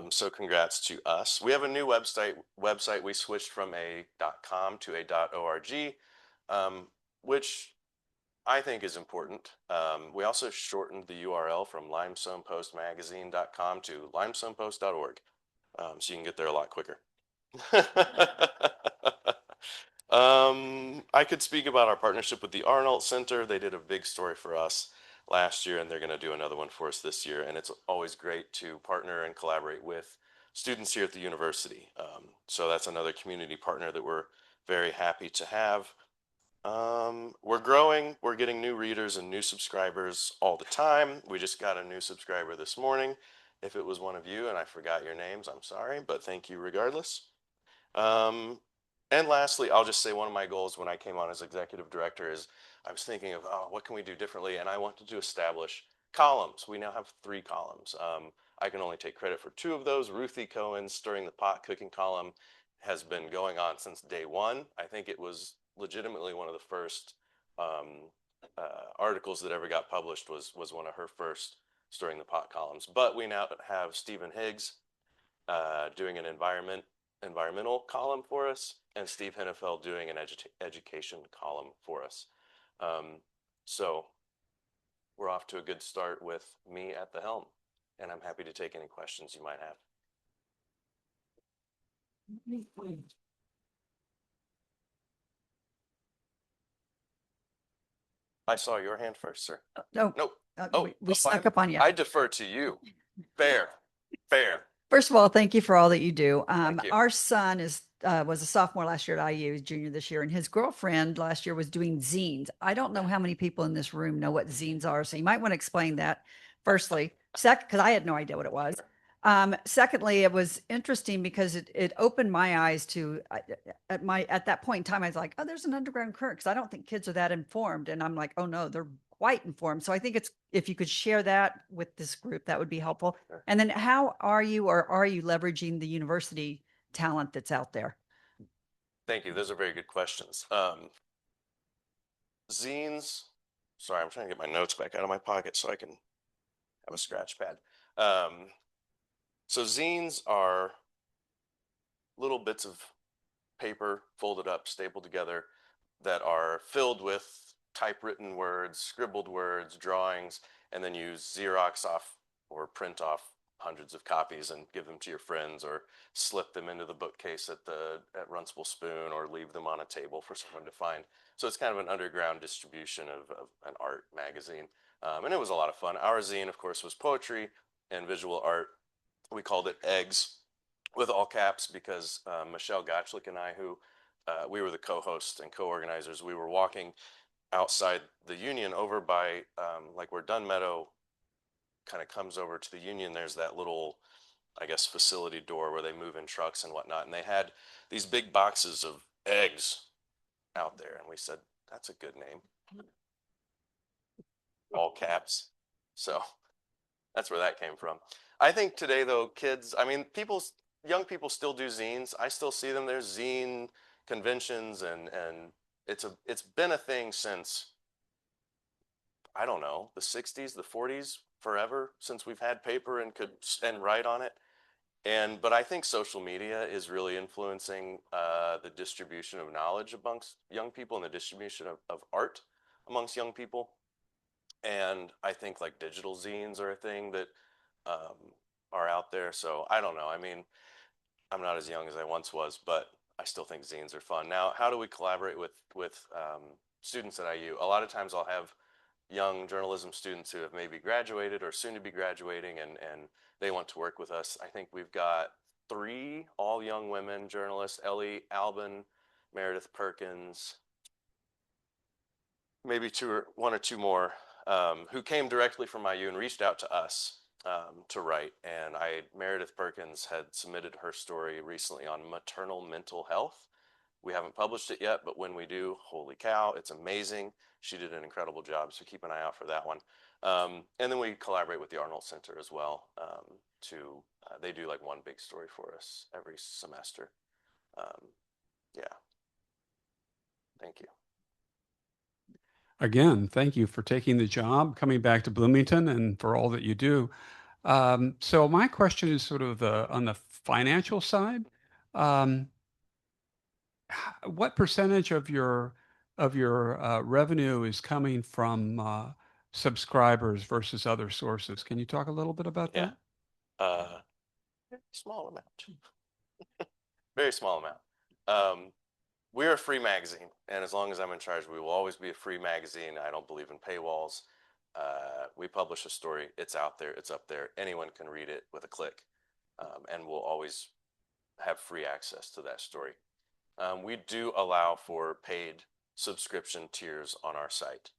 So congrats to us. We have a new website. We switched from a .com to a .org, which I think is important. We also shortened the URL from limestonepostmagazine.com to limestonepost.org, so you can get there a lot quicker. I could speak about our partnership with the Arnold Center. They did a big story for us last year, and they're going to do another one for us this year. And it's always great to partner and collaborate with students here at the university. So that's another community partner that we're very happy to have. We're growing. We're getting new readers and new subscribers all the time. We just got a new subscriber this morning. If it was one of you and I forgot your names, I'm sorry, but thank you regardless. And lastly, I'll just say one of my goals when I came on as executive director is I was thinking of, what can we do differently? And I wanted to establish columns. We now have 3 columns. I can only take credit for 2 of those. Ruthie Cohen's Stirring the Pot cooking column has been going on since day one. I think it was legitimately one of the first articles that ever got published was one of her first Stirring the Pot columns. But we now have Stephen Higgs doing an environmental column for us, and Steve Hinnefeld doing an education column for us. So we're off to a good start with me at the helm, and I'm happy to take any questions you might have. I saw your hand first, sir. No, Nope. we snuck up on you. I defer to you. Fair. First of all, thank you for all that you do. Thank you. Our son was a sophomore last year at IU, junior this year, and his girlfriend last year was doing zines. I don't know how many people in this room know what zines are, so you might want to explain that. Firstly, because I had no idea what it was. Secondly, it was interesting because it opened my eyes to at that point in time, I was like, oh, there's an underground current, because I don't think kids are that informed, and I'm like, oh no, they're quite informed. So I think if you could share that with this group, that would be helpful. Sure. And then how are you leveraging the university talent that's out there? Thank you. Those are very good questions. Zines. Sorry, I'm trying to get my notes back out of my pocket so I can have a scratch pad. So zines are little bits of paper folded up, stapled together, that are filled with typewritten words, scribbled words, drawings, and then you Xerox off or print off hundreds of copies and give them to your friends, or slip them into the bookcase at Runcible Spoon, or leave them on a table for someone to find. So it's kind of an underground distribution of an art magazine. And it was a lot of fun. Our zine, of course, was poetry and visual art. We called it Eggs, with all caps, because Michelle Gotchlick and I, who we were the co-hosts and co-organizers, we were walking outside the Union over by like where Dunn Meadow kind of comes over to the Union. There's that little, I guess, facility door where they move in trucks and whatnot. And they had these big boxes of eggs out there. And we said, that's a good name. All caps. So that's where that came from. I think today, though, kids, I mean, young people still do zines. I still see them. There's zine conventions, and it's been a thing since, I don't know, the 60s, the 40s, forever, since we've had paper and could write on it. But I think social media is really influencing the distribution of knowledge amongst young people, and the distribution of art amongst young people. And I think like digital zines are a thing that are out there. So I don't know. I mean, I'm not as young as I once was, but I still think zines are fun. Now, how do we collaborate with students at IU? A lot of times I'll have young journalism students who have maybe graduated or soon to be graduating, and they want to work with us. I think we've got 3 all young women journalists: Ellie Albin, Meredith Perkins, maybe 1 or 2 more, who came directly from IU and reached out to us to write. And Meredith Perkins had submitted her story recently on maternal mental health. We haven't published it yet, but when we do, holy cow, it's amazing. She did an incredible job, so keep an eye out for that one. And then we collaborate with the Arnold Center as well. They do like one big story for us every semester. Yeah. Thank you. Again, thank you for taking the job, coming back to Bloomington, and for all that you do. So my question is sort of on the financial side. What percentage of your revenue is coming from subscribers versus other sources? Can you talk a little bit about that? Small amount. Very small amount. We're a free magazine, and as long as I'm in charge, we will always be a free magazine. I don't believe in paywalls. We publish a story, it's out there, it's up there. Anyone can read it with a click, and we'll always have free access to that story. We do allow for paid subscription tiers on our site.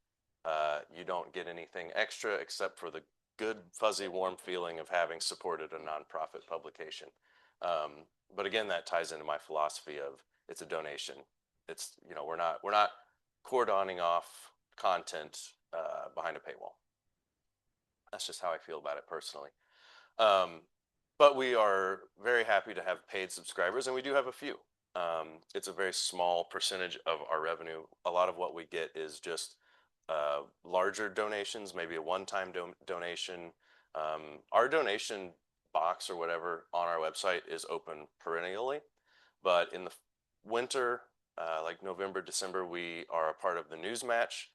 You don't get anything extra except for the good, fuzzy, warm feeling of having supported a nonprofit publication. But again, that ties into my philosophy of it's a donation. It's, we're not cordoning off content behind a paywall. That's just how I feel about it personally. But we are very happy to have paid subscribers, and we do have a few. It's a very small percentage of our revenue. A lot of what we get is just larger donations, maybe a one-time donation. Our donation box or whatever on our website is open perennially, but in the winter, like November, December, we are a part of the News Match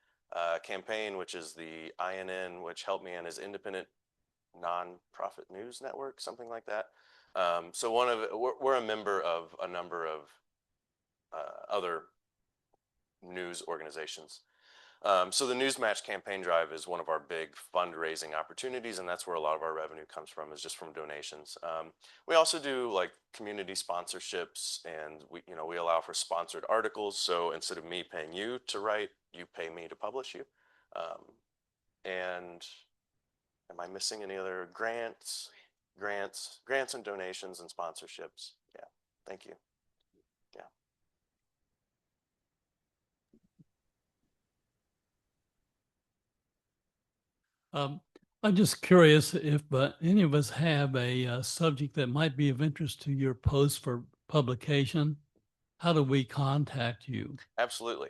campaign, which is the INN, which Help Me In is independent nonprofit news network, something like that. So we're a member of a number of other news organizations. So the News Match campaign drive is one of our big fundraising opportunities, and that's where a lot of our revenue comes from, is just from donations. We also do like community sponsorships, and we allow for sponsored articles. So instead of me paying you to write, you pay me to publish you. And am I missing any other grants and donations and sponsorships? Yeah, thank you. Yeah. I'm just curious if any of us have a subject that might be of interest to your post for publication. How do we contact you? Absolutely.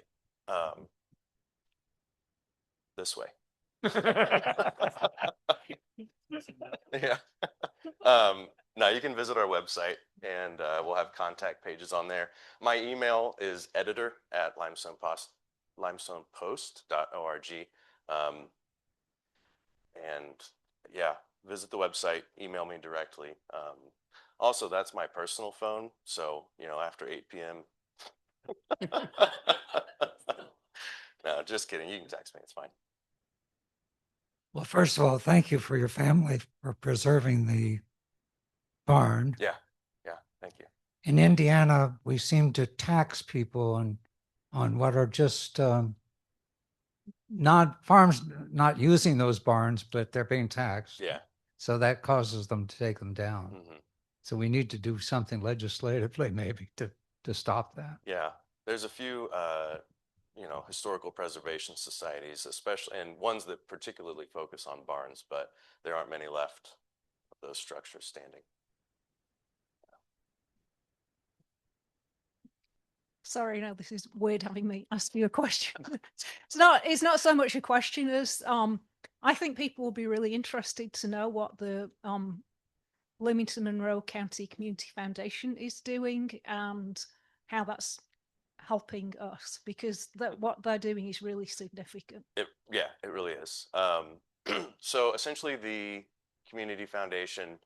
This way. Yeah. No, you can visit our website, and we'll have contact pages on there. My email is editor@limestonepost.org. And yeah, visit the website, email me directly. Also, that's my personal phone. So, after 8 p.m. No, just kidding. You can text me. It's fine. Well, first of all, thank you for your family for preserving the barn. Yeah. Thank you. In Indiana, we seem to tax people on what are just not farms not using those barns, but they're being taxed. Yeah. So that causes them to take them down. Mm-hmm. So we need to do something legislatively maybe to stop that. Yeah. There's a few historical preservation societies, especially, and ones that particularly focus on barns, but there aren't many left of those structures standing. Sorry, no, this is weird having me ask you a question. It's not so much a question as I think people will be really interested to know what the Leamington Monroe County Community Foundation is doing and how that's helping us, because what they're doing is really significant. It really is. So essentially the Community Foundation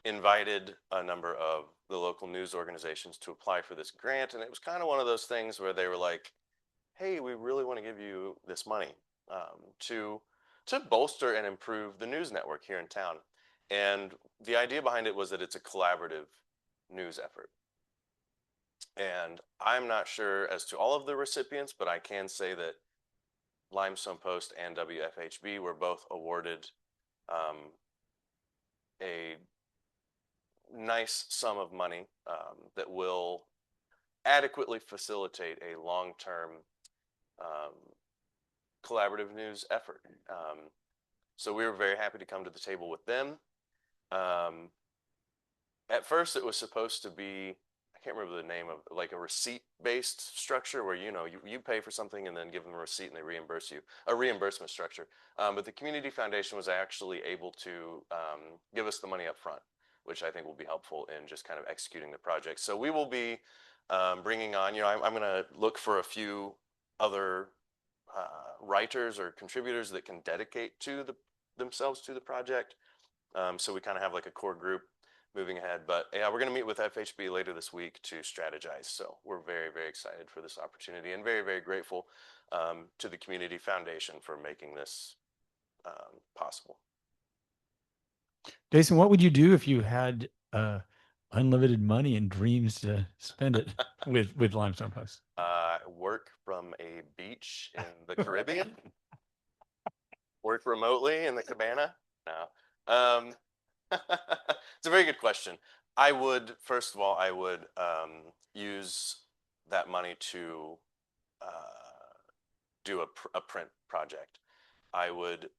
invited a number of the local news organizations to apply for this grant. And it was kind of one of those things where they were like, hey, we really want to give you this money to bolster and improve the news network here in town. And the idea behind it was that it's a collaborative news effort. And I'm not sure as to all of the recipients, but I can say that Limestone Post and WFHB were both awarded a nice sum of money that will adequately facilitate a long-term collaborative news effort. So we were very happy to come to the table with them. At first, it was supposed to be, I can't remember the name of, like a receipt-based structure where, you pay for something and then give them a receipt and they reimburse you, a reimbursement structure. But the Community Foundation was actually able to give us the money up front, which I think will be helpful in just kind of executing the project. So we will be bringing on, I'm going to look for a few other writers or contributors that can dedicate themselves to the project. So we kind of have like a core group moving ahead. But yeah, we're going to meet with FHB later this week to strategize. So we're very, very excited for this opportunity and very, very grateful to the Community Foundation for making this possible. Dason, what would you do if you had unlimited money and dreams to spend it with Limestone Post? Work from a beach in the Caribbean. Work remotely in the cabana. No. It's a very good question. First of all, I would use that money to do a print project. I would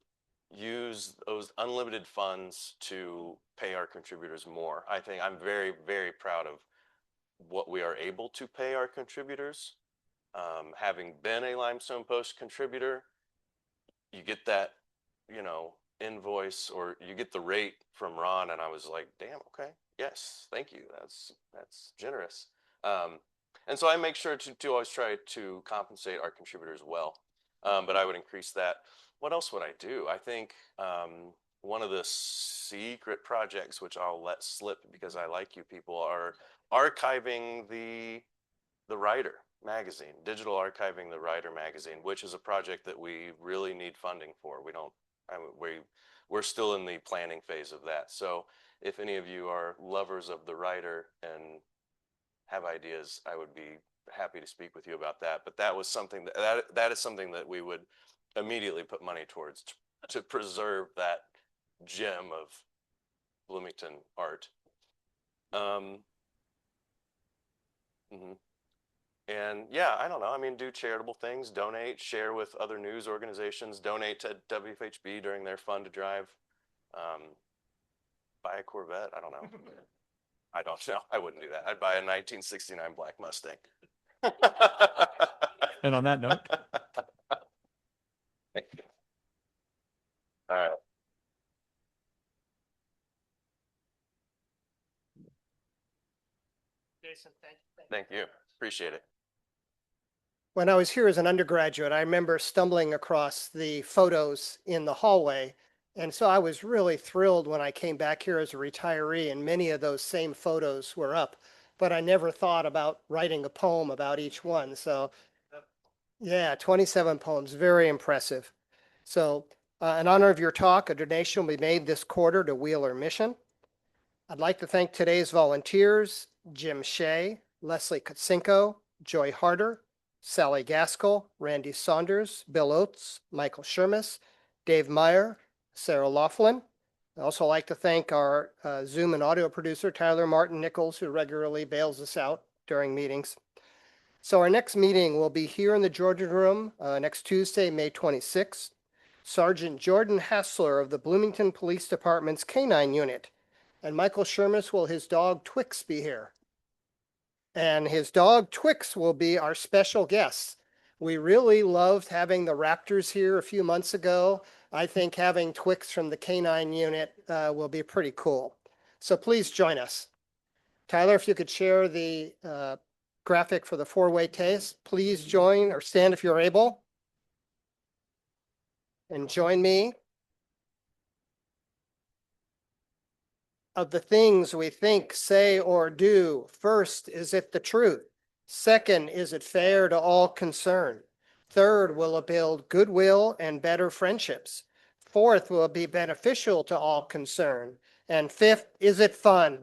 use those unlimited funds to pay our contributors more. I think I'm very, very proud of what we are able to pay our contributors. Having been a Limestone Post contributor, you get that, invoice, or you get the rate from Ron, and I was like, damn, okay, yes, thank you. That's generous. And so I make sure to always try to compensate our contributors well. But I would increase that. What else would I do? I think one of the secret projects, which I'll let slip because I like you people, are archiving the Writer magazine, digital archiving the Writer magazine, which is a project that we really need funding for. We're still in the planning phase of that. So if any of you are lovers of the Writer and have ideas, I would be happy to speak with you about that. But that was something that is something that we would immediately put money towards to preserve that gem of Bloomington art. And yeah, I don't know. I mean, do charitable things, donate, share with other news organizations, donate to WFHB during their fund to drive, buy a Corvette. I don't know. I don't know. I wouldn't do that. I'd buy a 1969 black Mustang. And on that note, Thank you. All right. Jason, Thank you. Appreciate it. When I was here as an undergraduate, I remember stumbling across the photos in the hallway. And so I was really thrilled when I came back here as a retiree, and many of those same photos were up. But I never thought about writing a poem about each one. So yeah, 27 poems, very impressive. So in honor of your talk, a donation will be made this quarter to Wheeler Mission. I'd like to thank today's volunteers, Jim Shea, Leslie Kotsinko, Joy Harder, Sally Gaskell, Randy Saunders, Bill Oates, Michael Shermis, Dave Meyer, Sarah Laughlin. I'd also like to thank our Zoom and audio producer, Tyler Martin Nichols, who regularly bails us out during meetings. So our next meeting will be here in the Georgian Room next Tuesday, May 26th. Sergeant Jordan Hassler of the Bloomington Police Department's K-9 unit, and Michael Shermis will his dog Twix be here. And his dog Twix will be our special guest. We really loved having the Raptors here a few months ago. I think having Twix from the K-9 unit will be pretty cool. So please join us. Tyler, if you could share the graphic for the four-way taste, please join or stand if you're able. And join me. Of the things we think, say, or do, first, is it the truth? Second, is it fair to all concerned? Third, will it build goodwill and better friendships? Fourth, will it be beneficial to all concerned? And fifth, is it fun?